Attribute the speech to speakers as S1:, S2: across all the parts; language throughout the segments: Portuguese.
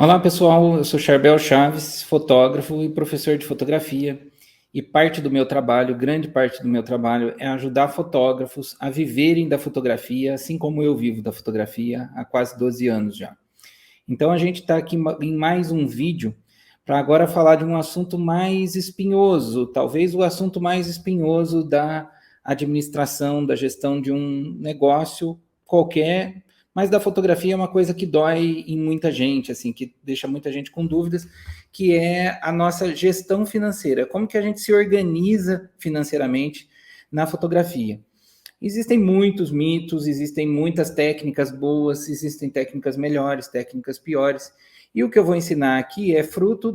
S1: Olá pessoal, eu sou Charbel Chaves, fotógrafo e professor de fotografia. E parte do meu trabalho, grande parte do meu trabalho, é ajudar fotógrafos a viverem da fotografia, assim como eu vivo da fotografia há quase 12 anos já. Então a gente está aqui em mais um vídeo para agora falar de um assunto mais espinhoso, talvez o assunto mais espinhoso da administração, da gestão de um negócio qualquer, mas da fotografia é uma coisa que dói em muita gente, assim, que deixa muita gente com dúvidas, que é a nossa gestão financeira. Como que a gente se organiza financeiramente na fotografia? Existem muitos mitos, existem muitas técnicas boas, existem técnicas melhores, técnicas piores. E o que eu vou ensinar aqui é fruto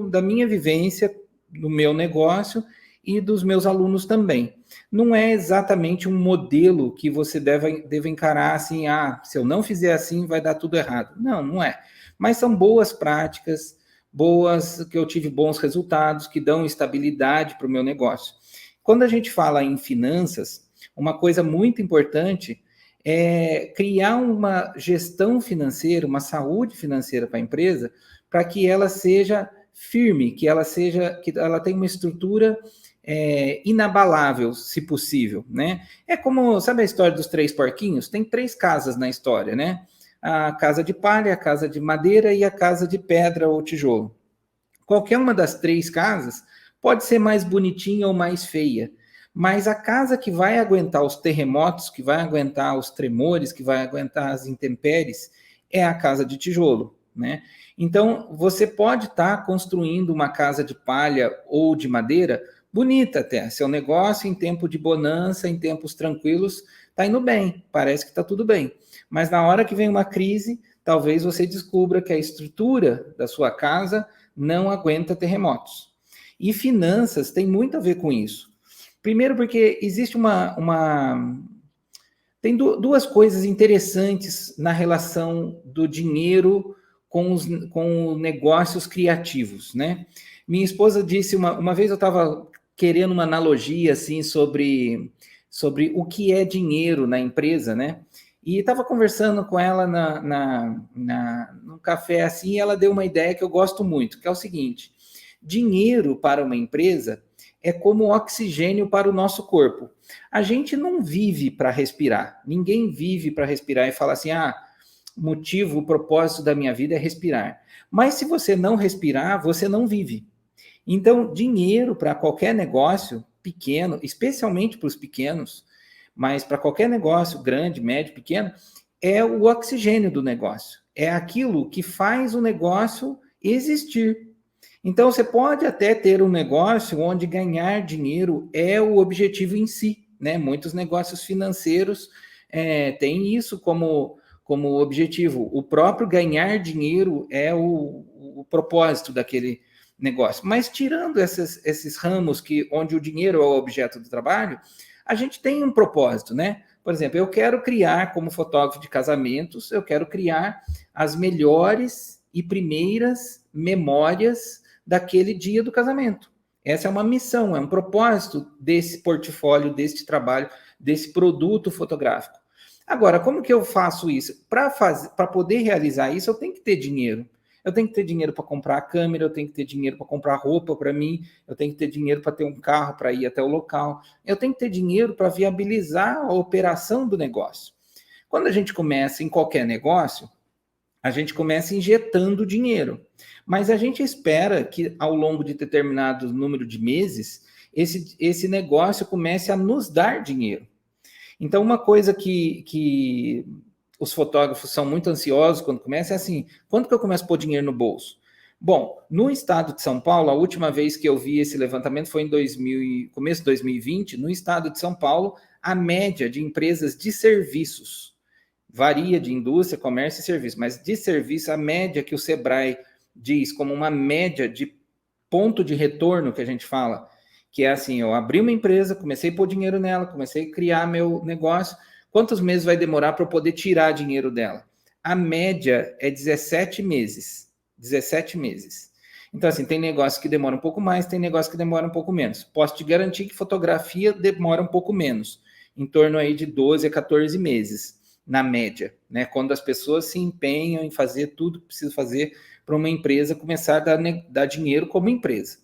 S1: da minha vivência, do meu negócio e dos meus alunos também. Não é exatamente um modelo que você deve encarar assim, se eu não fizer assim, vai dar tudo errado. Não, não é. Mas são boas práticas, boas, que eu tive bons resultados, que dão estabilidade para o meu negócio. Quando a gente fala em finanças, uma coisa muito importante é criar uma gestão financeira, uma saúde financeira para a empresa, para que ela seja firme, que ela tenha uma estrutura inabalável, se possível, né? É como, sabe a história dos três porquinhos? Tem três casas na história, né? A casa de palha, a casa de madeira e a casa de pedra ou tijolo. Qualquer uma das três casas pode ser mais bonitinha ou mais feia, mas a casa que vai aguentar os terremotos, que vai aguentar os tremores, que vai aguentar as intempéries, é a casa de tijolo, né? Então, você pode estar construindo uma casa de palha ou de madeira bonita até. Seu negócio em tempo de bonança, em tempos tranquilos, está indo bem, parece que está tudo bem. Mas na hora que vem uma crise, talvez você descubra que a estrutura da sua casa não aguenta terremotos. E finanças tem muito a ver com isso. Primeiro porque existe tem duas coisas interessantes na relação do dinheiro com negócios criativos, né? Minha esposa disse uma vez, eu estava querendo uma analogia assim sobre o que é dinheiro na empresa, né? E estava conversando com ela no café assim, e ela deu uma ideia que eu gosto muito, que é o seguinte: dinheiro para uma empresa é como oxigênio para o nosso corpo. A gente não vive para respirar. Ninguém vive para respirar e fala assim: motivo, o propósito da minha vida é respirar. Mas se você não respirar, você não vive. Então, dinheiro para qualquer negócio pequeno, especialmente para os pequenos, mas para qualquer negócio grande, médio, pequeno, é o oxigênio do negócio. É aquilo que faz o negócio existir. Então, você pode até ter um negócio onde ganhar dinheiro é o objetivo em si, né? Muitos negócios financeiros têm isso como objetivo. O próprio ganhar dinheiro é o propósito daquele negócio. Mas tirando esses ramos onde o dinheiro é o objeto do trabalho, a gente tem um propósito, né? Por exemplo, eu quero criar, como fotógrafo de casamentos, eu quero criar as melhores e primeiras memórias daquele dia do casamento. Essa é uma missão, é um propósito desse portfólio, deste trabalho, desse produto fotográfico. Agora, como que eu faço isso? Para poder realizar isso, eu tenho que ter dinheiro. Eu tenho que ter dinheiro para comprar a câmera, eu tenho que ter dinheiro para comprar roupa para mim, eu tenho que ter dinheiro para ter um carro para ir até o local, eu tenho que ter dinheiro para viabilizar a operação do negócio. Quando a gente começa em qualquer negócio, a gente começa injetando dinheiro, mas a gente espera que ao longo de determinado número de meses, esse negócio comece a nos dar dinheiro. Então, uma coisa que os fotógrafos são muito ansiosos quando começam é assim: quando que eu começo a pôr dinheiro no bolso? Bom, no estado de São Paulo, a última vez que eu vi esse levantamento foi em começo de 2020, no estado de São Paulo, a média de empresas de serviços, varia de indústria, comércio e serviço, mas de serviço, a média que o Sebrae diz como uma média de ponto de retorno que a gente fala, que é assim: eu abri uma empresa, comecei a pôr dinheiro nela, comecei a criar meu negócio, quantos meses vai demorar para eu poder tirar dinheiro dela? A média é 17 meses. 17 meses. Então, assim, tem negócio que demora um pouco mais, tem negócio que demora um pouco menos. Posso te garantir que fotografia demora um pouco menos, em torno aí de 12 a 14 meses. na média, né? Quando as pessoas se empenham em fazer tudo que precisa fazer para uma empresa começar a dar dinheiro como empresa.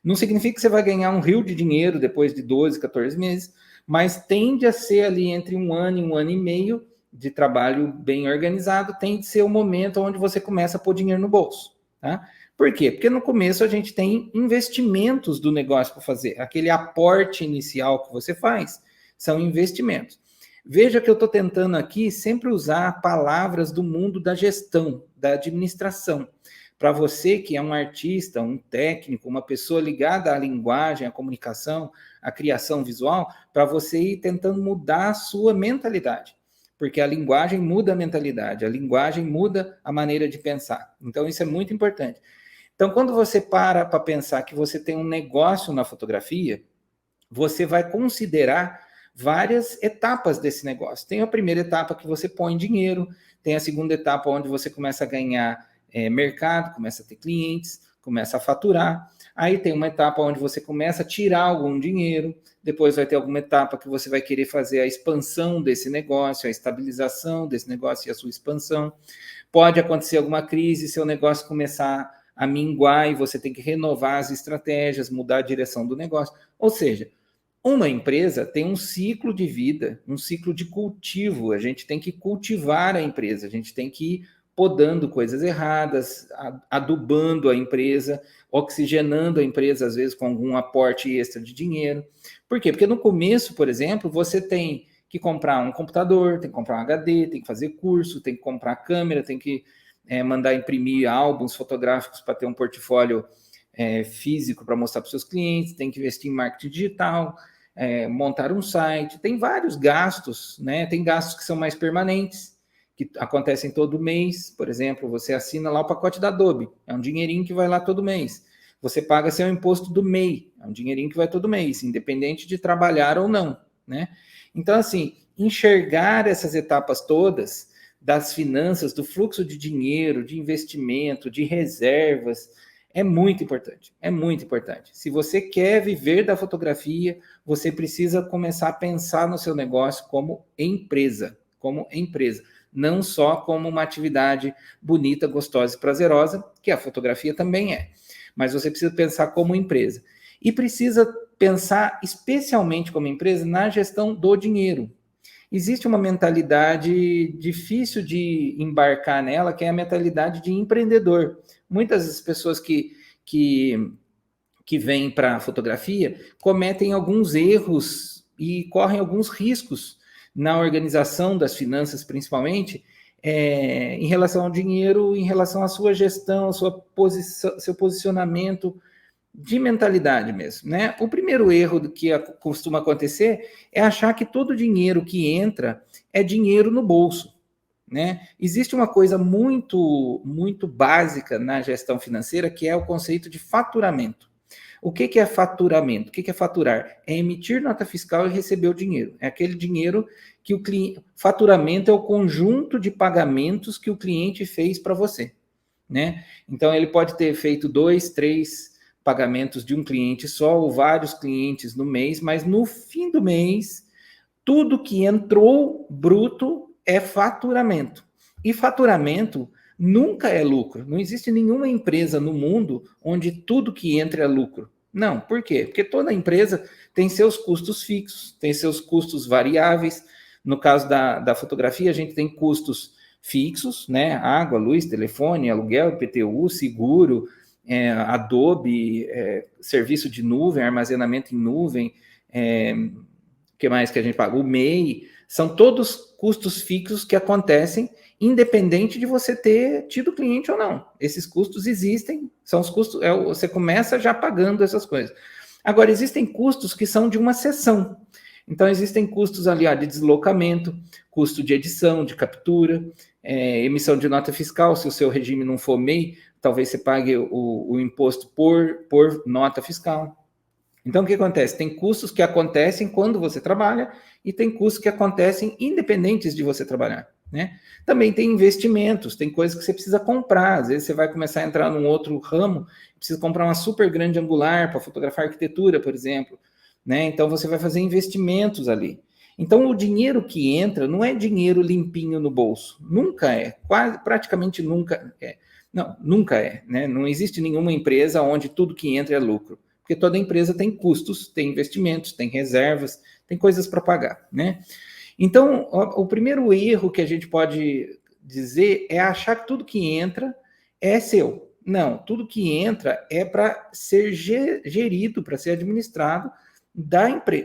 S1: Não significa que você vai ganhar um rio de dinheiro depois de 12, 14 meses, mas tende a ser ali entre 1 ano e 1 ano e meio de trabalho bem organizado, tem de ser o momento onde você começa a pôr dinheiro no bolso, tá? Por quê? Porque no começo a gente tem investimentos do negócio para fazer. Aquele aporte inicial que você faz são investimentos. Veja que eu estou tentando aqui sempre usar palavras do mundo da gestão, da administração. Para você que é um artista, um técnico, uma pessoa ligada à linguagem, à comunicação, à criação visual, para você ir tentando mudar a sua mentalidade. Porque a linguagem muda a mentalidade, a linguagem muda a maneira de pensar. Então, isso é muito importante. Então, quando você para pensar que você tem um negócio na fotografia, você vai considerar várias etapas desse negócio. Tem a primeira etapa que você põe dinheiro, tem a segunda etapa onde você começa a ganhar mercado, começa a ter clientes, começa a faturar. Aí tem uma etapa onde você começa a tirar algum dinheiro, depois vai ter alguma etapa que você vai querer fazer a expansão desse negócio, a estabilização desse negócio e a sua expansão. Pode acontecer alguma crise, seu negócio começar a minguar e você tem que renovar as estratégias, mudar a direção do negócio. Ou seja, uma empresa tem um ciclo de vida, um ciclo de cultivo. A gente tem que cultivar a empresa, a gente tem que ir podando coisas erradas, adubando a empresa, oxigenando a empresa, às vezes com algum aporte extra de dinheiro. Por quê? Porque no começo, por exemplo, você tem que comprar um computador, tem que comprar um HD, tem que fazer curso, tem que comprar câmera, tem que mandar imprimir álbuns fotográficos para ter um portfólio físico para mostrar para os seus clientes, tem que investir em marketing digital, montar um site, tem vários gastos, né? Tem gastos que são mais permanentes, que acontecem todo mês. Por exemplo, você assina lá o pacote da Adobe, é um dinheirinho que vai lá todo mês. Você paga seu imposto do MEI, é um dinheirinho que vai todo mês, independente de trabalhar ou não, né? Então, assim, enxergar essas etapas todas das finanças, do fluxo de dinheiro, de investimento, de reservas, é muito importante, é muito importante. Se você quer viver da fotografia, você precisa começar a pensar no seu negócio como empresa, não só como uma atividade bonita, gostosa e prazerosa, que a fotografia também é, mas você precisa pensar como empresa. E precisa pensar especialmente como empresa na gestão do dinheiro. Existe uma mentalidade difícil de embarcar nela, que é a mentalidade de empreendedor. Muitas das pessoas que vêm para a fotografia cometem alguns erros e correm alguns riscos na organização das finanças, principalmente, em relação ao dinheiro, em relação à sua gestão, seu posicionamento de mentalidade mesmo, né? O primeiro erro que costuma acontecer é achar que todo dinheiro que entra é dinheiro no bolso, né? Existe uma coisa muito básica na gestão financeira, que é o conceito de faturamento. O que é faturamento? O que é faturar? É emitir nota fiscal e receber o dinheiro. É aquele dinheiro que o cliente... Faturamento é o conjunto de pagamentos que o cliente fez para você, né? Então, ele pode ter feito 2, 3 pagamentos de um cliente só ou vários clientes no mês, mas no fim do mês, tudo que entrou bruto é faturamento. E faturamento nunca é lucro. Não existe nenhuma empresa no mundo onde tudo que entra é lucro. Não, por quê? Porque toda empresa tem seus custos fixos, tem seus custos variáveis. No caso da fotografia, a gente tem custos fixos, né? Água, luz, telefone, aluguel, IPTU, seguro, Adobe, serviço de nuvem, armazenamento em nuvem, que mais que a gente paga? O MEI, são todos custos fixos que acontecem independente de você ter tido cliente ou não. Esses custos existem, são os custos, você começa já pagando essas coisas. Agora, existem custos que são de uma sessão. Então, existem custos ali de deslocamento, custo de edição, de captura, emissão de nota fiscal. Se o seu regime não for MEI, talvez você pague o imposto por nota fiscal. Então, o que acontece? Tem custos que acontecem quando você trabalha e tem custos que acontecem independentes de você trabalhar, né? Também tem investimentos, tem coisas que você precisa comprar. Às vezes você vai começar a entrar num outro ramo, precisa comprar uma super grande angular para fotografar arquitetura, por exemplo, né? Então, você vai fazer investimentos ali. Então, o dinheiro que entra não é dinheiro limpinho no bolso. Nunca é. Praticamente nunca é. Não, nunca é. Né? Não existe nenhuma empresa onde tudo que entra é lucro. Porque toda empresa tem custos, tem investimentos, tem reservas, tem coisas para pagar. Né? Então, o primeiro erro que a gente pode dizer é achar que tudo que entra é seu. Não, tudo que entra é para ser gerido, para ser administrado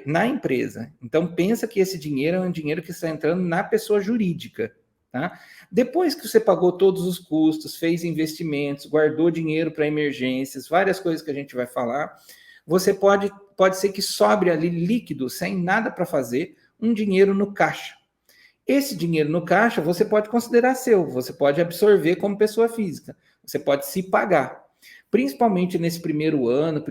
S1: na empresa. Então, pensa que esse dinheiro é um dinheiro que está entrando na pessoa jurídica. Tá? Depois que você pagou todos os custos, fez investimentos, guardou dinheiro para emergências, várias coisas que a gente vai falar, você pode ser que sobre ali líquido, sem nada para fazer, um dinheiro no caixa. Esse dinheiro no caixa você pode considerar seu, você pode absorver como pessoa física, você pode se pagar. Principalmente nesse primeiro ano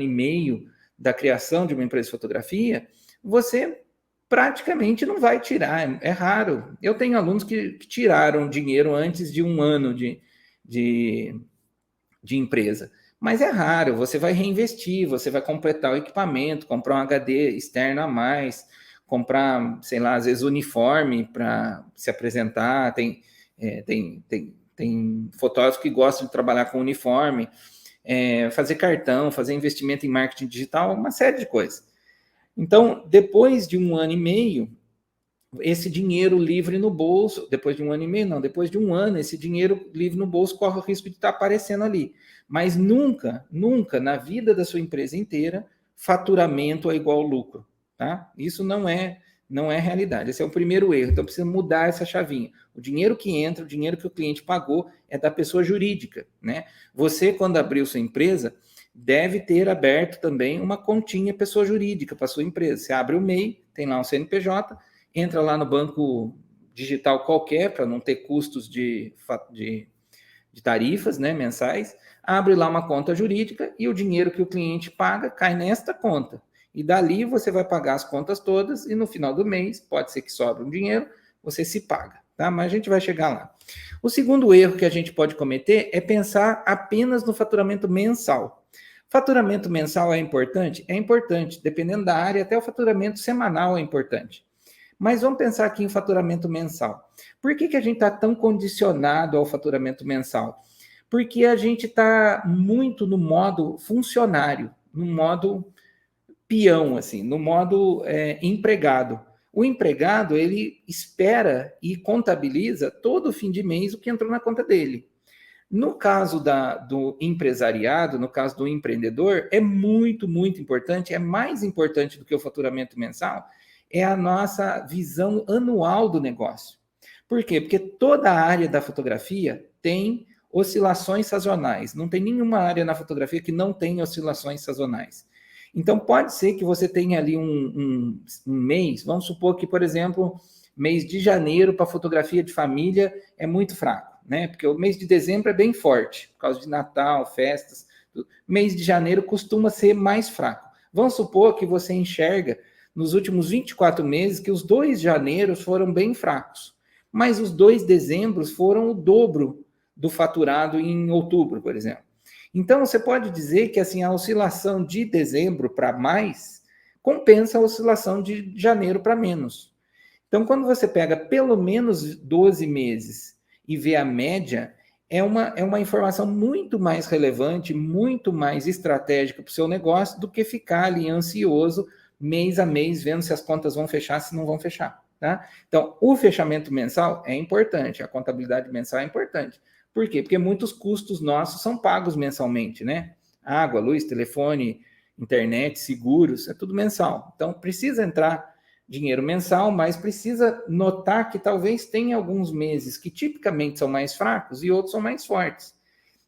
S1: e meio da criação de uma empresa de fotografia, você praticamente não vai tirar, é raro. Eu tenho alunos que tiraram dinheiro antes de um ano de empresa, mas é raro, você vai reinvestir, você vai completar o equipamento, comprar um HD externo a mais, comprar, sei lá, às vezes uniforme para se apresentar, tem fotógrafos que gostam de trabalhar com uniforme, fazer cartão, fazer investimento em marketing digital, uma série de coisas. Então, depois de um ano e meio, esse dinheiro livre no bolso, depois de um ano e meio, não, depois de um ano, esse dinheiro livre no bolso corre o risco de estar aparecendo ali. Mas nunca, nunca na vida da sua empresa inteira, faturamento é igual ao lucro, tá? Isso não é realidade. Esse é o primeiro erro. Então precisa mudar essa chavinha. O dinheiro que entra, o dinheiro que o cliente pagou é da pessoa jurídica, né? Você, quando abriu sua empresa, deve ter aberto também uma continha pessoa jurídica para sua empresa. Você abre o MEI, tem lá um CNPJ, entra lá no banco digital qualquer, para não ter custos de tarifas, né, mensais, abre lá uma conta jurídica e o dinheiro que o cliente paga cai nesta conta. E dali você vai pagar as contas todas e no final do mês, pode ser que sobre um dinheiro, você se paga, tá? Mas a gente vai chegar lá. O segundo erro que a gente pode cometer é pensar apenas no faturamento mensal. Faturamento mensal é importante? É importante, dependendo da área, até o faturamento semanal é importante. Mas vamos pensar aqui em faturamento mensal. Por que a gente está tão condicionado ao faturamento mensal? Porque a gente está muito no modo funcionário, no modo peão, assim, no modo empregado. O empregado, ele espera e contabiliza todo fim de mês o que entrou na conta dele. No caso do empresariado, no caso do empreendedor, é muito, muito importante, é mais importante do que o faturamento mensal, é a nossa visão anual do negócio. Por quê? Porque toda a área da fotografia tem oscilações sazonais. Não tem nenhuma área na fotografia que não tenha oscilações sazonais. Então, pode ser que você tenha ali um mês, vamos supor que, por exemplo, mês de janeiro para fotografia de família é muito fraco, né? Porque o mês de dezembro é bem forte, por causa de Natal, festas. Mês de janeiro costuma ser mais fraco. Vamos supor que você enxerga nos últimos 24 meses que os 2 janeiros foram bem fracos, mas os 2 dezembros foram o dobro do faturado em outubro, por exemplo. Então, você pode dizer que assim, a oscilação de dezembro para mais compensa a oscilação de janeiro para menos. Então, quando você pega pelo menos 12 meses e vê a média, é uma informação muito mais relevante, muito mais estratégica para o seu negócio do que ficar ali ansioso mês a mês, vendo se as contas vão fechar, se não vão fechar. Tá? Então, o fechamento mensal é importante, a contabilidade mensal é importante. Por quê? Porque muitos custos nossos são pagos mensalmente, né? Água, luz, telefone, internet, seguros, é tudo mensal. Então, precisa entrar dinheiro mensal, mas precisa notar que talvez tenha alguns meses que tipicamente são mais fracos e outros são mais fortes.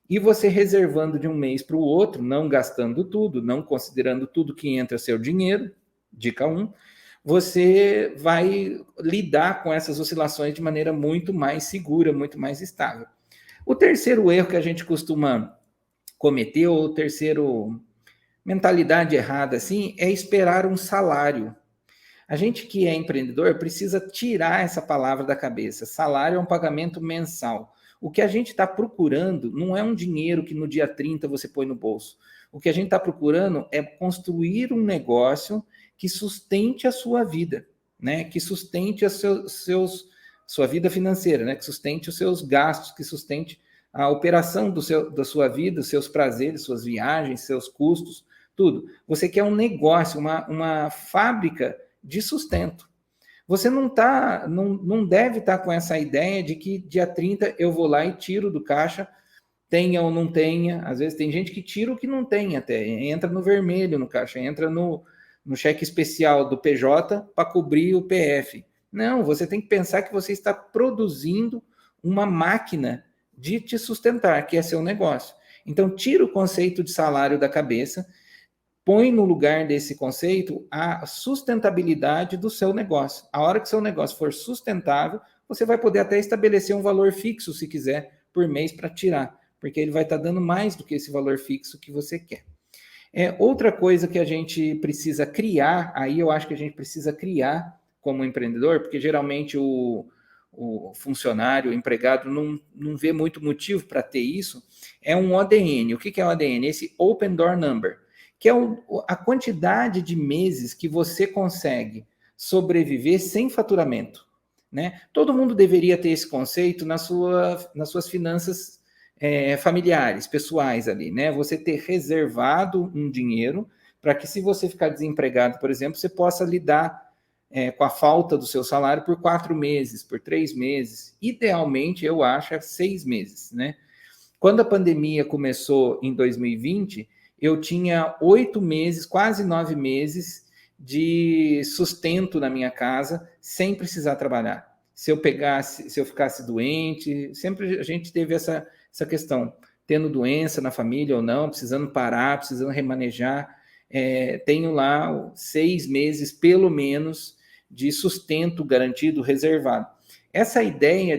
S1: E você reservando de um mês para o outro, não gastando tudo, não considerando tudo que entra seu dinheiro, dica 1, você vai lidar com essas oscilações de maneira muito mais segura, muito mais estável. O terceiro erro que a gente costuma cometer, ou o terceiro mentalidade errada, assim, é esperar um salário. A gente que é empreendedor precisa tirar essa palavra da cabeça. Salário é um pagamento mensal. O que a gente está procurando não é um dinheiro que no dia 30 você põe no bolso. O que a gente está procurando é construir um negócio que sustente a sua vida. né, que sustente sua vida financeira, né, que sustente os seus gastos, que sustente a operação da sua vida, os seus prazeres, suas viagens, seus custos, tudo. Você quer um negócio, uma fábrica de sustento. Você não deve estar com essa ideia de que dia 30 eu vou lá e tiro do caixa, tenha ou não tenha. Às vezes tem gente que tira o que não tem até, entra no vermelho no caixa, entra no cheque especial do PJ para cobrir o PF. Não, você tem que pensar que você está produzindo uma máquina de te sustentar, que é seu negócio. Então, tira o conceito de salário da cabeça, põe no lugar desse conceito a sustentabilidade do seu negócio. A hora que seu negócio for sustentável, você vai poder até estabelecer um valor fixo, se quiser, por mês para tirar, porque ele vai estar dando mais do que esse valor fixo que você quer. Outra coisa que a gente precisa criar, aí eu acho que a gente precisa criar como empreendedor, porque geralmente o funcionário, o empregado, não vê muito motivo para ter isso, é um ODN. O que é o ODN? Esse Open Door Number, que é a quantidade de meses que você consegue sobreviver sem faturamento, né? Todo mundo deveria ter esse conceito nas suas finanças familiares, pessoais ali, né? Você ter reservado um dinheiro para que, se você ficar desempregado, por exemplo, você possa lidar com a falta do seu salário por 4 meses, por 3 meses. Idealmente, eu acho, 6 meses, né? Quando a pandemia começou em 2020, eu tinha 8 meses, quase 9 meses de sustento na minha casa, sem precisar trabalhar. Se eu ficasse doente, sempre a gente teve essa questão, tendo doença na família ou não, precisando parar, precisando remanejar, tenho lá 6 meses, pelo menos, de sustento garantido, reservado. Essa ideia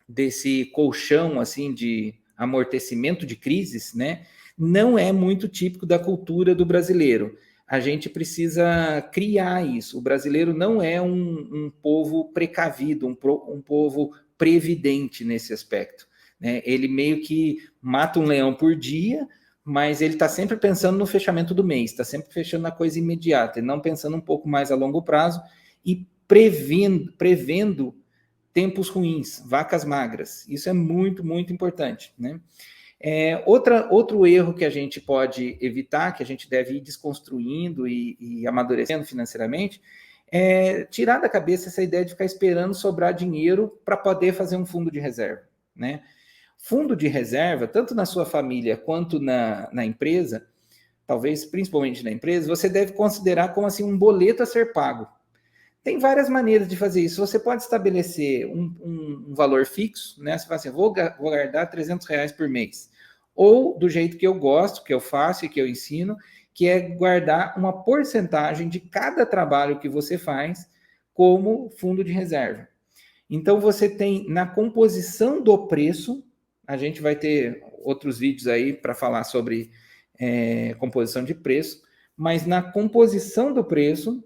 S1: desse colchão, assim, de amortecimento de crises, né, não é muito típico da cultura do brasileiro. A gente precisa criar isso. O brasileiro não é um povo precavido, um povo previdente nesse aspecto, né? Ele meio que mata um leão por dia, mas ele está sempre pensando no fechamento do mês, está sempre fechando a coisa imediata, e não pensando um pouco mais a longo prazo e prevendo tempos ruins, vacas magras. Isso é muito, muito importante, né? Outro erro que a gente pode evitar, que a gente deve ir desconstruindo e amadurecendo financeiramente, é tirar da cabeça essa ideia de ficar esperando sobrar dinheiro para poder fazer um fundo de reserva, né? Fundo de reserva, tanto na sua família quanto na empresa, talvez principalmente na empresa, você deve considerar como assim um boleto a ser pago. Tem várias maneiras de fazer isso. Você pode estabelecer um valor fixo, né? Você fala assim, vou guardar R$300 por mês. Ou do jeito que eu gosto, que eu faço e que eu ensino, que é guardar uma porcentagem de cada trabalho que você faz como fundo de reserva. Então, você tem na composição do preço, a gente vai ter outros vídeos aí para falar sobre composição de preço, mas na composição do preço,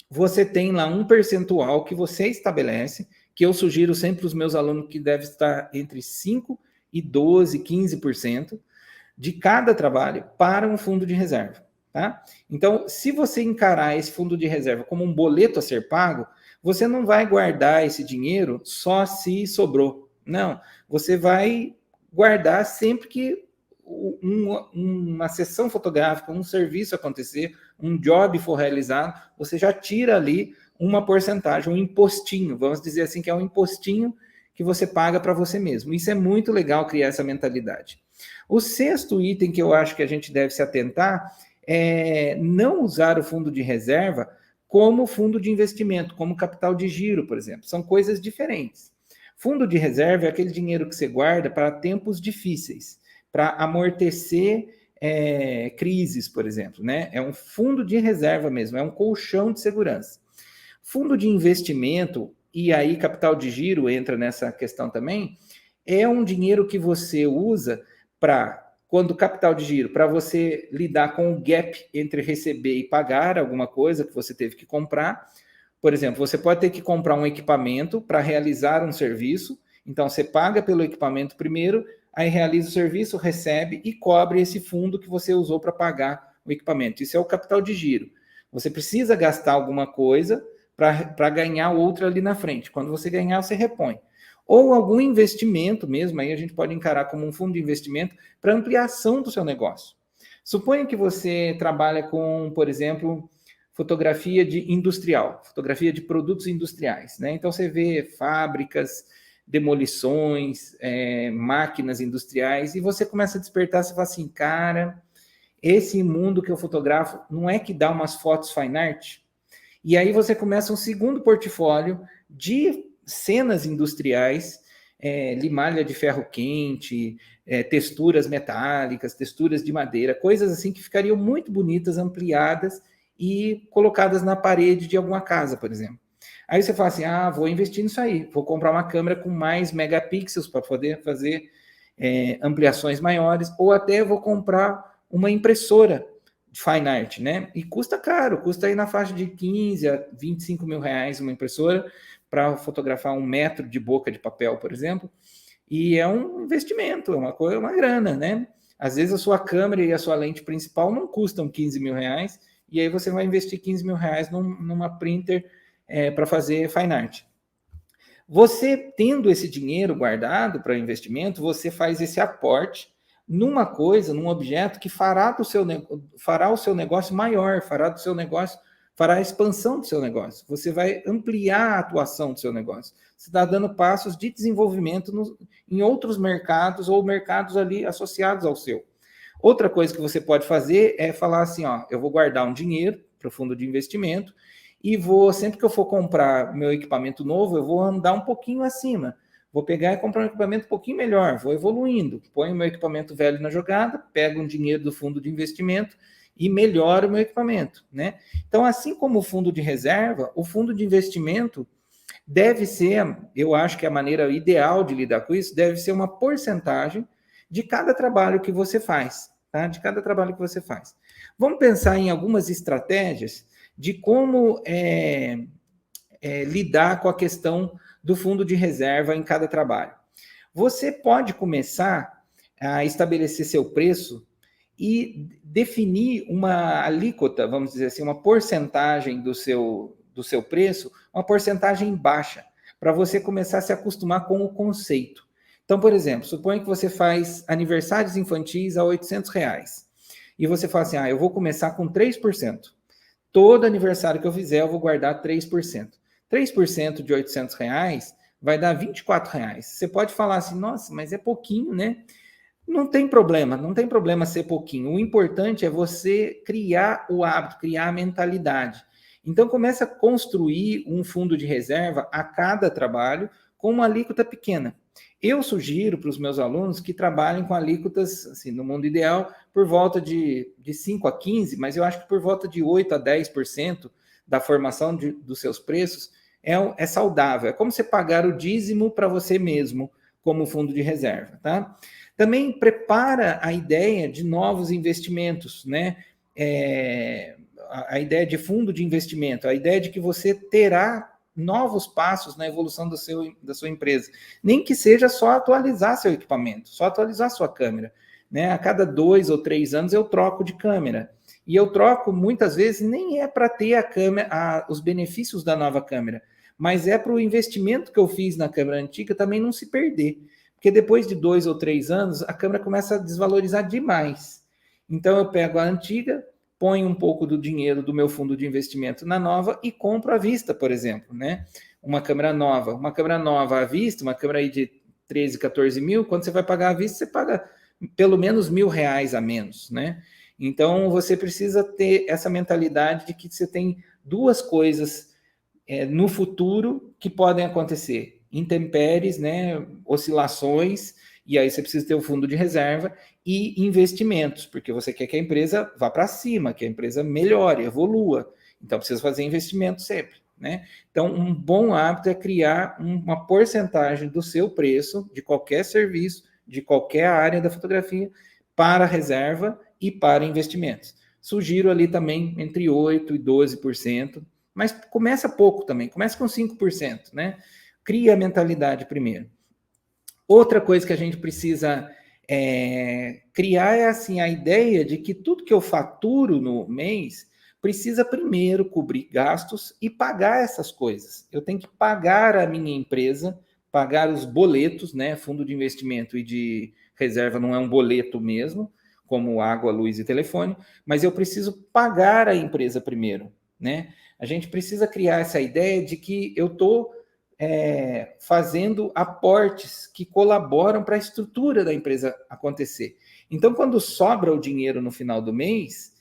S1: você tem lá um percentual que você estabelece, que eu sugiro sempre para os meus alunos que deve estar entre 5% e 12%, 15% de cada trabalho para um fundo de reserva, tá? Então, se você encarar esse fundo de reserva como um boleto a ser pago, você não vai guardar esse dinheiro só se sobrou. Não, você vai guardar sempre que uma sessão fotográfica, um serviço acontecer, um job for realizado, você já tira ali uma porcentagem, um impostinho, vamos dizer assim, que é um impostinho que você paga para você mesmo. Isso é muito legal, criar essa mentalidade. O sexto item que eu acho que a gente deve se atentar é não usar o fundo de reserva como fundo de investimento, como capital de giro, por exemplo. São coisas diferentes. Fundo de reserva é aquele dinheiro que você guarda para tempos difíceis, para amortecer crises, por exemplo, né? É um fundo de reserva mesmo, é um colchão de segurança. Fundo de investimento, e aí capital de giro entra nessa questão também, é um dinheiro que você usa para, quando capital de giro, para você lidar com o gap entre receber e pagar alguma coisa que você teve que comprar. Por exemplo, você pode ter que comprar um equipamento para realizar um serviço, então você paga pelo equipamento primeiro, aí realiza o serviço, recebe e cobre esse fundo que você usou para pagar o equipamento. Isso é o capital de giro. Você precisa gastar alguma coisa para ganhar outra ali na frente. Quando você ganhar, você repõe. Ou algum investimento mesmo, aí a gente pode encarar como um fundo de investimento para ampliação do seu negócio. Suponha que você trabalha com, por exemplo, fotografia industrial, fotografia de produtos industriais, né? Então você vê fábricas, demolições, máquinas industriais, e você começa a despertar, você fala assim, cara, esse mundo que eu fotografo não é que dá umas fotos fine art? E aí você começa um segundo portfólio de cenas industriais, limalha de ferro quente, texturas metálicas, texturas de madeira, coisas assim que ficariam muito bonitas, ampliadas e colocadas na parede de alguma casa, por exemplo. Aí você fala assim, vou investir nisso aí, vou comprar uma câmera com mais megapixels para poder fazer ampliações maiores, ou até vou comprar uma impressora de fine art, né? E custa caro, custa aí na faixa de 15 a 25 mil reais uma impressora para fotografar 1 metro de boca de papel, por exemplo. E é um investimento, é uma grana, né? Às vezes a sua câmera e a sua lente principal não custam 15 mil reais, e aí você vai investir 15 mil reais numa printer para fazer fine art. Você tendo esse dinheiro guardado para investimento, você faz esse aporte numa coisa, num objeto que fará o seu negócio maior, fará a expansão do seu negócio. Você vai ampliar a atuação do seu negócio. Você está dando passos de desenvolvimento em outros mercados ou mercados ali associados ao seu. Outra coisa que você pode fazer é falar assim, eu vou guardar um dinheiro para o fundo de investimento e sempre que eu for comprar meu equipamento novo, eu vou andar um pouquinho acima. Vou pegar e comprar um equipamento um pouquinho melhor, vou evoluindo. Ponho o meu equipamento velho na jogada, pego um dinheiro do fundo de investimento e melhoro o meu equipamento, né? Então, assim como o fundo de reserva, o fundo de investimento deve ser, eu acho que a maneira ideal de lidar com isso, deve ser uma porcentagem de cada trabalho que você faz, tá? De cada trabalho que você faz. Vamos pensar em algumas estratégias de como lidar com a questão do fundo de reserva em cada trabalho. Você pode começar a estabelecer seu preço e definir uma alíquota, vamos dizer assim, uma porcentagem do seu preço, uma porcentagem baixa, para você começar a se acostumar com o conceito. Então, por exemplo, suponha que você faz aniversários infantis a R$800 e você fala assim, eu vou começar com 3%. Todo aniversário que eu fizer, eu vou guardar 3%. 3% de R$800 vai dar R$24. Você pode falar assim, nossa, mas é pouquinho, né? Não tem problema ser pouquinho. O importante é você criar o hábito, criar a mentalidade. Então, começa a construir um fundo de reserva a cada trabalho com uma alíquota pequena. Eu sugiro para os meus alunos que trabalhem com alíquotas, assim, no mundo ideal, por volta de 5 a 15%, mas eu acho que por volta de 8 a 10% da formação dos seus preços é saudável. É como você pagar o dízimo para você mesmo, como fundo de reserva, tá? Também prepara a ideia de novos investimentos, né? A ideia de fundo de investimento, a ideia de que você terá novos passos na evolução da sua empresa. Nem que seja só atualizar seu equipamento, só atualizar sua câmera, né? A cada 2 ou 3 anos eu troco de câmera. E eu troco, muitas vezes, nem é para ter a câmera, os benefícios da nova câmera, mas é para o investimento que eu fiz na câmera antiga também não se perder. Porque depois de 2 ou 3 anos, a câmera começa a desvalorizar demais. Então, eu pego a antiga, ponho um pouco do dinheiro do meu fundo de investimento na nova e compro à vista, por exemplo, né? Uma câmera nova à vista, uma câmera aí de 13, 14 mil, quando você vai pagar à vista, você paga pelo menos R$1.000 a menos, né? Então, você precisa ter essa mentalidade de que você tem duas coisas no futuro que podem acontecer. Intempéries, né, oscilações, e aí você precisa ter o fundo de reserva e investimentos, porque você quer que a empresa vá para cima, que a empresa melhore, evolua. Então, precisa fazer investimento sempre, né? Então, um bom hábito é criar uma porcentagem do seu preço, de qualquer serviço, de qualquer área da fotografia, para reserva e para investimentos. Sugiro ali também entre 8% e 12%, mas começa pouco também, começa com 5%, né? Cria a mentalidade primeiro. Outra coisa que a gente precisa criar é assim, a ideia de que tudo que eu faturo no mês precisa primeiro cobrir gastos e pagar essas coisas. Eu tenho que pagar a minha empresa, pagar os boletos, né? Fundo de investimento e de reserva não é um boleto mesmo, como água, luz e telefone, mas eu preciso pagar a empresa primeiro, né? A gente precisa criar essa ideia de que eu estou fazendo aportes que colaboram para a estrutura da empresa acontecer. Então, quando sobra o dinheiro no final do mês,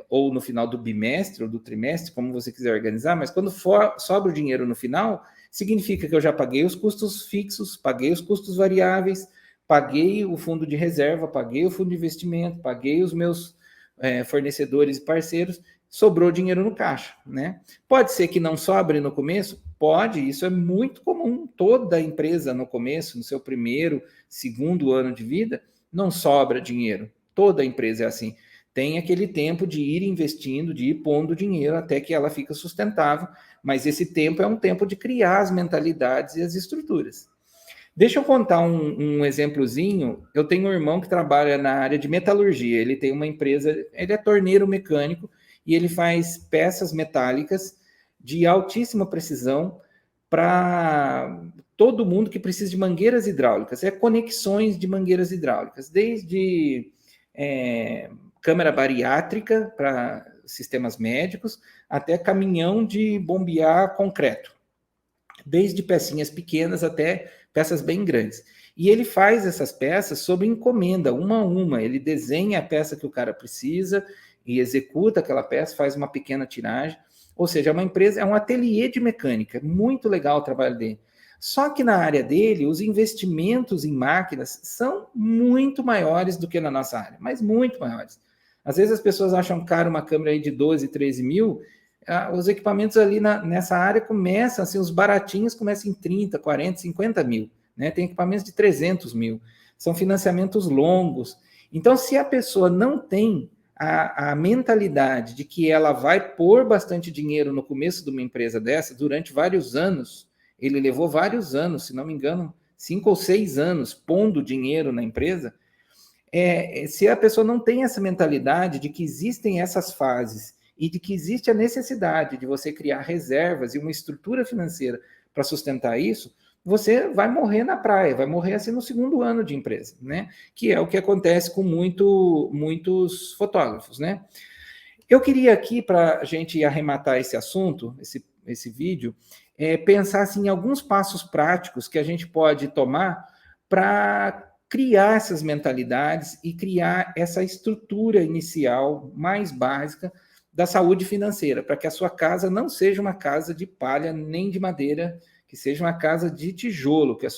S1: ou no final do bimestre ou do trimestre, como você quiser organizar, mas quando sobra o dinheiro no final, significa que eu já paguei os custos fixos, paguei os custos variáveis, paguei o fundo de reserva, paguei o fundo de investimento, paguei os meus fornecedores e parceiros, sobrou dinheiro no caixa, né? Pode ser que não sobre no começo? Pode, isso é muito comum. Toda empresa no começo, no seu primeiro, segundo ano de vida, não sobra dinheiro. Toda empresa é assim. Tem aquele tempo de ir investindo, de ir pondo dinheiro até que ela fica sustentável, mas esse tempo é um tempo de criar as mentalidades e as estruturas. Deixa eu contar um exemplozinho. Eu tenho um irmão que trabalha na área de metalurgia. Ele tem uma empresa, ele é torneiro mecânico e ele faz peças metálicas de altíssima precisão para todo mundo que precisa de mangueiras hidráulicas. Conexões de mangueiras hidráulicas, desde câmara bariátrica para sistemas médicos até caminhão de bombear concreto, desde pecinhas pequenas até peças bem grandes. E ele faz essas peças sob encomenda, uma a uma. Ele desenha a peça que o cara precisa e executa aquela peça, faz uma pequena tiragem. Ou seja, é uma empresa, é um ateliê de mecânica. Muito legal o trabalho dele. Só que na área dele, os investimentos em máquinas são muito maiores do que na nossa área, mas muito maiores. Às vezes as pessoas acham caro uma câmera aí de 12, 13 mil, os equipamentos ali nessa área começam, assim, os baratinhos começam em 30, 40, 50 mil, né? Tem equipamentos de 300 mil, são financiamentos longos. Então, se a pessoa não tem a mentalidade de que ela vai pôr bastante dinheiro no começo de uma empresa dessa, durante vários anos, ele levou vários anos, se não me engano, 5 ou 6 anos pondo dinheiro na empresa, se a pessoa não tem essa mentalidade de que existem essas fases e de que existe a necessidade de você criar reservas e uma estrutura financeira para sustentar isso, você vai morrer na praia, vai morrer assim no segundo ano de empresa, né? Que é o que acontece com muitos fotógrafos, né? Eu queria aqui, para a gente arrematar esse assunto, esse vídeo, pensar assim, em alguns passos práticos que a gente pode tomar para criar essas mentalidades e criar essa estrutura inicial mais básica da saúde financeira, para que a sua casa não seja uma casa de palha nem de madeira, que seja uma casa de tijolo, que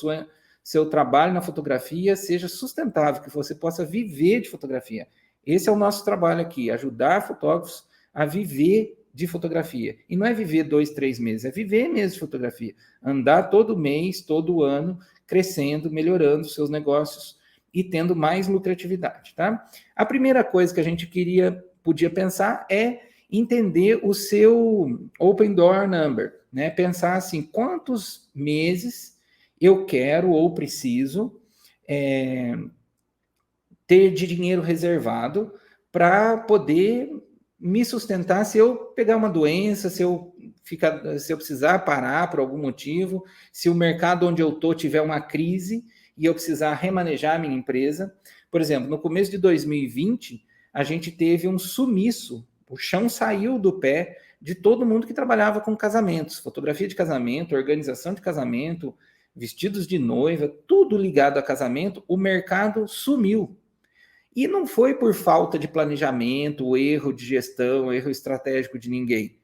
S1: seu trabalho na fotografia seja sustentável, que você possa viver de fotografia. Esse é o nosso trabalho aqui, ajudar fotógrafos a viver de fotografia. E não é viver 2, 3 meses, é viver mesmo de fotografia. Andar todo mês, todo ano, crescendo, melhorando seus negócios e tendo mais lucratividade, tá? A primeira coisa que a gente podia pensar é entender o seu Open Door Number, né? Pensar assim, quantos meses eu quero ou preciso ter de dinheiro reservado para poder me sustentar se eu pegar uma doença, se eu precisar parar por algum motivo, se o mercado onde eu estou tiver uma crise e eu precisar remanejar a minha empresa. Por exemplo, no começo de 2020, a gente teve um sumiço, o chão saiu do pé de todo mundo que trabalhava com casamentos, fotografia de casamento, organização de casamento, vestidos de noiva, tudo ligado a casamento, o mercado sumiu. E não foi por falta de planejamento, erro de gestão, erro estratégico de ninguém.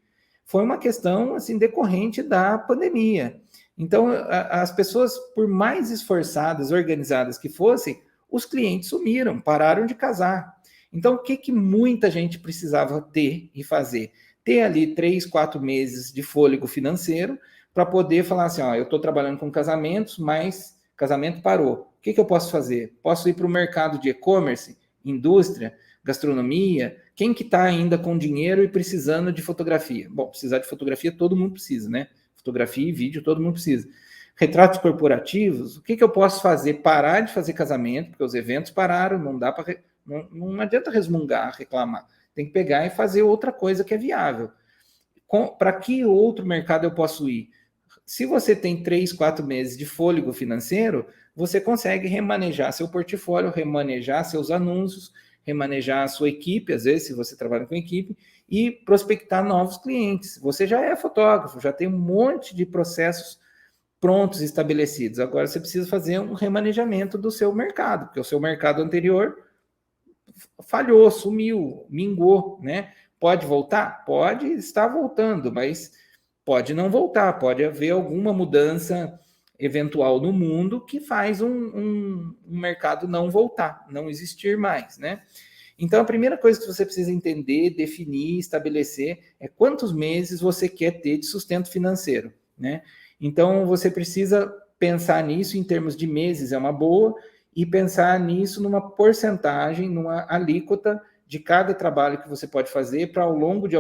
S1: Foi uma questão assim decorrente da pandemia. Então, as pessoas, por mais esforçadas, organizadas que fossem, os clientes sumiram, pararam de casar. Então, o que muita gente precisava ter e fazer? Ter ali 3, 4 meses de fôlego financeiro para poder falar assim, ó, eu estou trabalhando com casamentos, mas casamento parou. O que eu posso fazer? Posso ir para o mercado de e-commerce, indústria, gastronomia? Quem que está ainda com dinheiro e precisando de fotografia? Bom, precisar de fotografia todo mundo precisa, né? Fotografia e vídeo todo mundo precisa. Retratos corporativos, o que eu posso fazer? Parar de fazer casamento, porque os eventos pararam, não dá para... Não adianta resmungar, reclamar. Tem que pegar e fazer outra coisa que é viável. Para que outro mercado eu posso ir? Se você tem 3, 4 meses de fôlego financeiro, você consegue remanejar seu portfólio, remanejar seus anúncios, remanejar a sua equipe, às vezes, se você trabalha com equipe, e prospectar novos clientes. Você já é fotógrafo, já tem um monte de processos prontos, estabelecidos. Agora você precisa fazer um remanejamento do seu mercado, porque o seu mercado anterior falhou, sumiu, mingou, né? Pode voltar? Pode estar voltando, mas pode não voltar, pode haver alguma mudança eventual no mundo que faz um mercado não voltar, não existir mais, né? Então, a primeira coisa que você precisa entender, definir, estabelecer é quantos meses você quer ter de sustento financeiro, né? Então, você precisa pensar nisso em termos de meses, é uma boa, e pensar nisso numa porcentagem, numa alíquota de cada trabalho que você pode fazer para ao longo de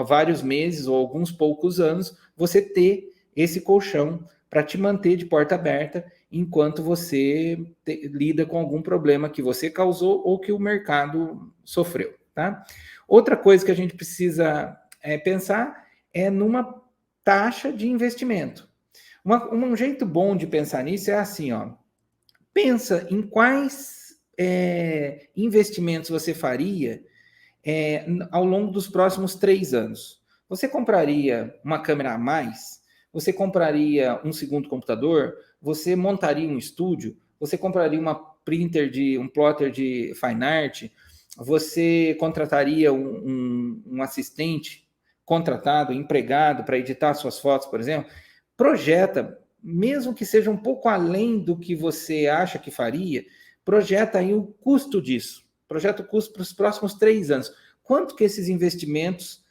S1: vários meses ou alguns poucos anos, você ter esse colchão para te manter de porta aberta enquanto você lida com algum problema que você causou ou que o mercado sofreu, tá? Outra coisa que a gente precisa pensar é numa taxa de investimento. Um jeito bom de pensar nisso é assim, ó. Pensa em quais investimentos você faria ao longo dos próximos 3 anos. Você compraria uma câmera a mais? Você compraria um segundo computador? Você montaria um estúdio? Você compraria um plotter de fine art? Você contrataria um assistente contratado, empregado para editar suas fotos, por exemplo? Projeta, mesmo que seja um pouco além do que você acha que faria, projeta aí o custo disso. Projeta o custo para os próximos 3 anos. Quanto que esses investimentos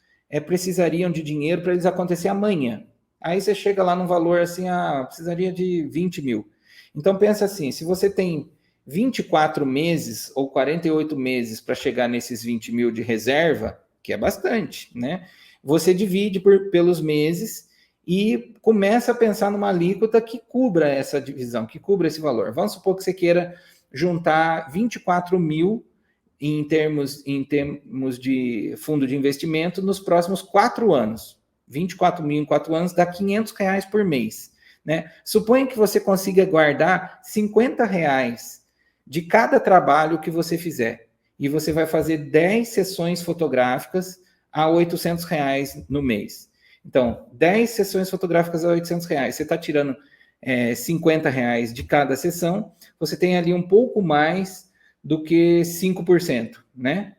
S1: precisariam de dinheiro para eles acontecer amanhã? Aí você chega lá num valor assim, precisaria de 20 mil. Então pensa assim, se você tem 24 meses ou 48 meses para chegar nesses 20 mil de reserva, que é bastante, né? Você divide pelos meses e começa a pensar numa alíquota que cubra essa divisão, que cubra esse valor. Vamos supor que você queira juntar 24 mil em termos de fundo de investimento nos próximos 4 anos. 24 mil em 4 anos dá R$500 por mês, né? Suponha que você consiga guardar R$50 de cada trabalho que você fizer. E você vai fazer 10 sessões fotográficas a R$800 no mês. Então, 10 sessões fotográficas a R$800. Você está tirando R$50 de cada sessão. Você tem ali um pouco mais do que 5%, né?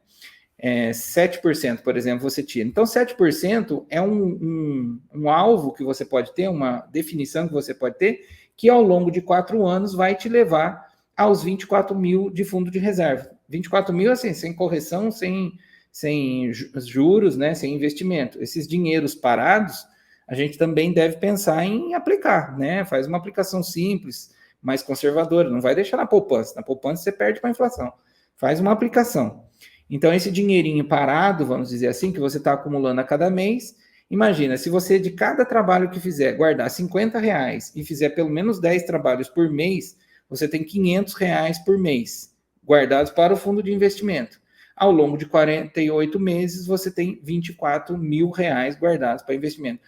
S1: 7%, por exemplo, você tira. Então, 7% é um alvo que você pode ter, uma definição que você pode ter, que ao longo de 4 anos vai te levar aos 24 mil de fundo de reserva. 24 mil, assim, sem correção, sem juros, né, sem investimento. Esses dinheiros parados, a gente também deve pensar em aplicar, né? Faz uma aplicação simples, mais conservadora, não vai deixar na poupança. Na poupança você perde para a inflação. Faz uma aplicação. Então, esse dinheirinho parado, vamos dizer assim, que você está acumulando a cada mês, imagina, se você de cada trabalho que fizer guardar R$50 e fizer pelo menos 10 trabalhos por mês, você tem R$500 por mês guardados para o fundo de investimento. Ao longo de 48 meses, você tem R$24 mil guardados para investimento.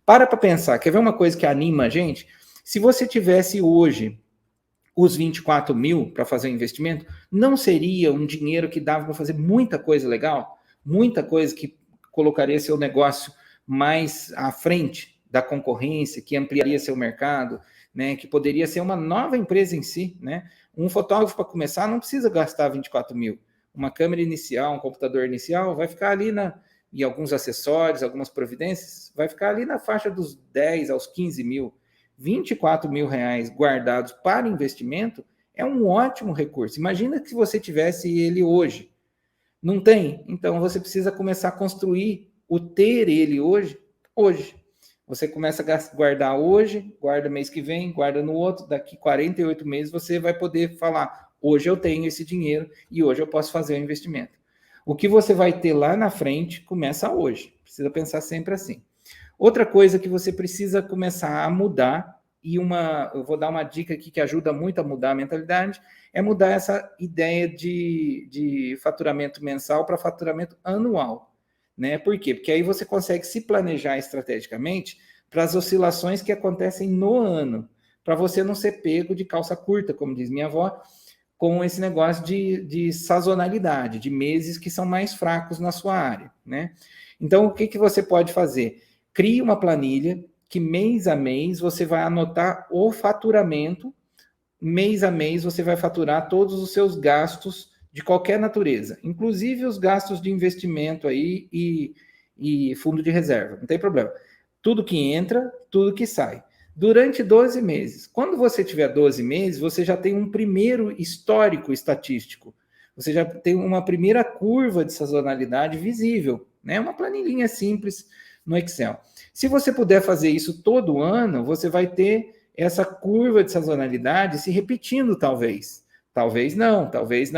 S1: Para pensar, quer ver uma coisa que anima a gente? Se você tivesse hoje os 24 mil para fazer um investimento, não seria um dinheiro que dava para fazer muita coisa legal? Muita coisa que colocaria seu negócio mais à frente da concorrência, que ampliaria seu mercado, né? Que poderia ser uma nova empresa em si, né? Um fotógrafo, para começar, não precisa gastar 24 mil. Uma câmera inicial, um computador inicial, vai ficar ali e alguns acessórios, algumas providências, vai ficar ali na faixa dos 10 aos 15 mil. R$24 mil guardados para investimento é um ótimo recurso. Imagina que você tivesse ele hoje. Não tem? Então você precisa começar a construir o ter ele hoje. Você começa a guardar hoje, guarda mês que vem, guarda no outro, daqui 48 meses você vai poder falar, hoje eu tenho esse dinheiro e hoje eu posso fazer o investimento. O que você vai ter lá na frente começa hoje. Precisa pensar sempre assim. Outra coisa que você precisa começar a mudar eu vou dar uma dica aqui que ajuda muito a mudar a mentalidade, é mudar essa ideia de faturamento mensal para faturamento anual, né? Por quê? Porque aí você consegue se planejar estrategicamente para as oscilações que acontecem no ano, para você não ser pego de calça curta, como diz minha avó, com esse negócio de sazonalidade, de meses que são mais fracos na sua área, né? Então, o que você pode fazer? Crie uma planilha que mês a mês você vai anotar o faturamento, mês a mês você vai faturar todos os seus gastos de qualquer natureza, inclusive os gastos de investimento aí e fundo de reserva, não tem problema. Tudo que entra, tudo que sai. Durante 12 meses. Quando você tiver 12 meses, você já tem um primeiro histórico estatístico. Você já tem uma primeira curva de sazonalidade visível, né? Uma planilhinha simples no Excel. Se você puder fazer isso todo ano, você vai ter essa curva de sazonalidade se repetindo, talvez. Talvez não, talvez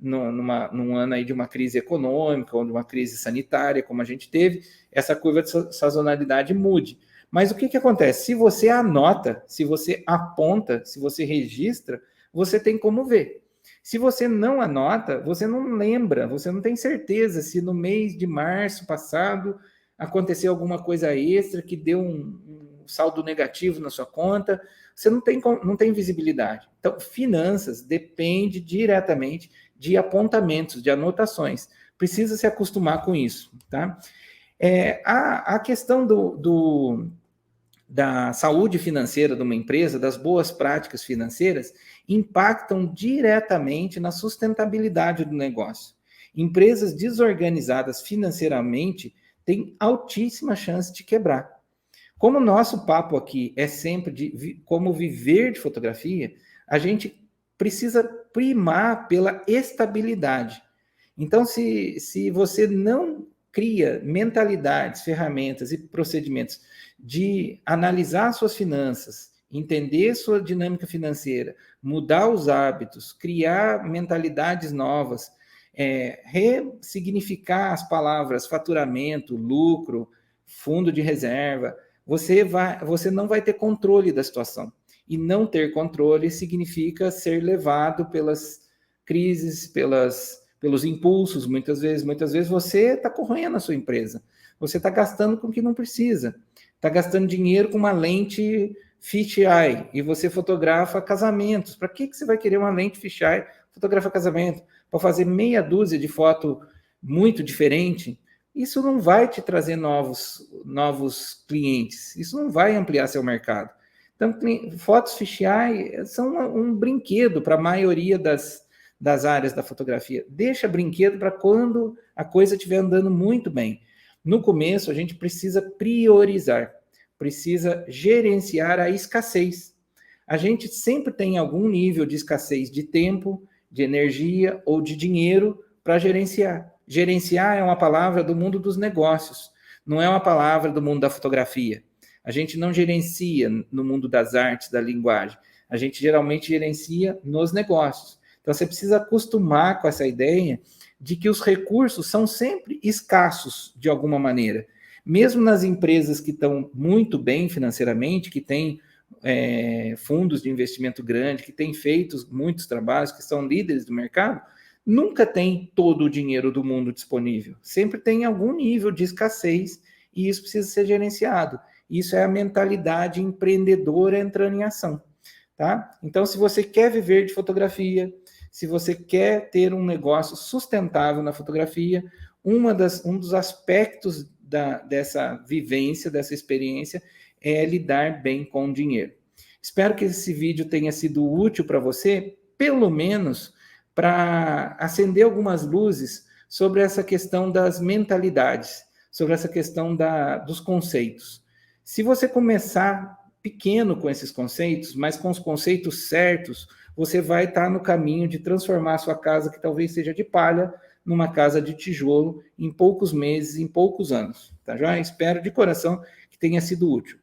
S1: num ano aí de uma crise econômica ou de uma crise sanitária, como a gente teve, essa curva de sazonalidade mude. Mas o que acontece? Se você anota, se você aponta, se você registra, você tem como ver. Se você não anota, você não lembra, você não tem certeza se no mês de março passado aconteceu alguma coisa extra que deu um saldo negativo na sua conta, você não tem visibilidade. Então, finanças depende diretamente de apontamentos, de anotações. Precisa se acostumar com isso, tá? A questão da saúde financeira de uma empresa, das boas práticas financeiras, impactam diretamente na sustentabilidade do negócio. Empresas desorganizadas financeiramente têm altíssima chance de quebrar. Como o nosso papo aqui é sempre de como viver de fotografia, a gente precisa primar pela estabilidade. Então, se você não cria mentalidades, ferramentas e procedimentos de analisar suas finanças, entender sua dinâmica financeira, mudar os hábitos, criar mentalidades novas, ressignificar as palavras faturamento, lucro, fundo de reserva, você não vai ter controle da situação. E não ter controle significa ser levado pelas crises, pelos impulsos, muitas vezes você está corroendo a sua empresa. Você está gastando com o que não precisa. Está gastando dinheiro com uma lente fisheye e você fotografa casamentos. Para que você vai querer uma lente fisheye fotografa casamento? Para fazer meia dúzia de foto muito diferente? Isso não vai te trazer novos clientes. Isso não vai ampliar seu mercado. Então, fotos fisheye são um brinquedo para a maioria das áreas da fotografia. Deixa brinquedo para quando a coisa estiver andando muito bem. No começo, a gente precisa priorizar, precisa gerenciar a escassez. A gente sempre tem algum nível de escassez de tempo, de energia ou de dinheiro para gerenciar. Gerenciar é uma palavra do mundo dos negócios, não é uma palavra do mundo da fotografia. A gente não gerencia no mundo das artes, da linguagem. A gente geralmente gerencia nos negócios. Então, você precisa acostumar com essa ideia de que os recursos são sempre escassos, de alguma maneira. Mesmo nas empresas que estão muito bem financeiramente, que têm fundos de investimento grande, que têm feito muitos trabalhos, que são líderes do mercado, nunca tem todo o dinheiro do mundo disponível. Sempre tem algum nível de escassez e isso precisa ser gerenciado. Isso é a mentalidade empreendedora entrando em ação, tá? Então, se você quer viver de fotografia, se você quer ter um negócio sustentável na fotografia, um dos aspectos dessa vivência, dessa experiência, é lidar bem com o dinheiro. Espero que esse vídeo tenha sido útil para você, pelo menos para acender algumas luzes sobre essa questão das mentalidades, sobre essa questão dos conceitos. Se você começar pequeno com esses conceitos, mas com os conceitos certos, você vai estar no caminho de transformar a sua casa, que talvez seja de palha, numa casa de tijolo, em poucos meses, em poucos anos. Tá já? Espero de coração que tenha sido útil.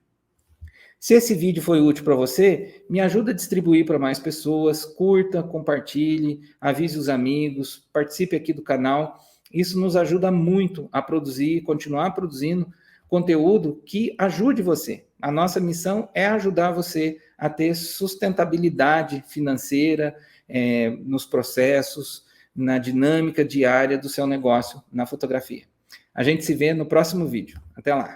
S1: Se esse vídeo foi útil para você, me ajuda a distribuir para mais pessoas, curta, compartilhe, avise os amigos, participe aqui do canal. Isso nos ajuda muito a produzir, continuar produzindo conteúdo que ajude você. A nossa missão é ajudar você a ter sustentabilidade financeira nos processos, na dinâmica diária do seu negócio na fotografia. A gente se vê no próximo vídeo. Até lá!